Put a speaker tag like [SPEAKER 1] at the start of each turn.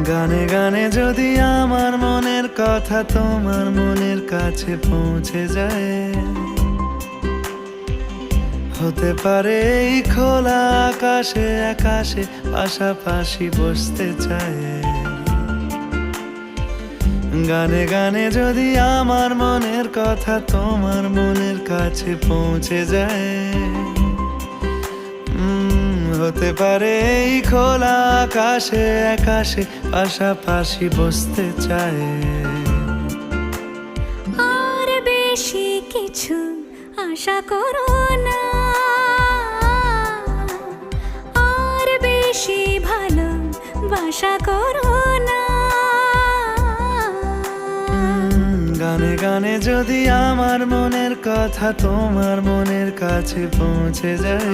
[SPEAKER 1] গানে গানে যদি আমার মনের কথা তোমার মনের কাছে পৌঁছে যায়, হতে পারে এই খোলা আকাশে আকাশে পাশাপাশি বসতে চায়। গানে গানে যদি আমার মনের কথা তোমার মনের কাছে পৌঁছে যায়, হতে পারে এই খোলা আকাশে আকাশে পাশাপাশি বসতে চায়।
[SPEAKER 2] আর বেশি কিছু আশা করো না, আর বেশি ভালোবাসা করো না।
[SPEAKER 1] গানে গানে যদি আমার মনের কথা তোমার মনের কাছে পৌঁছে যায়,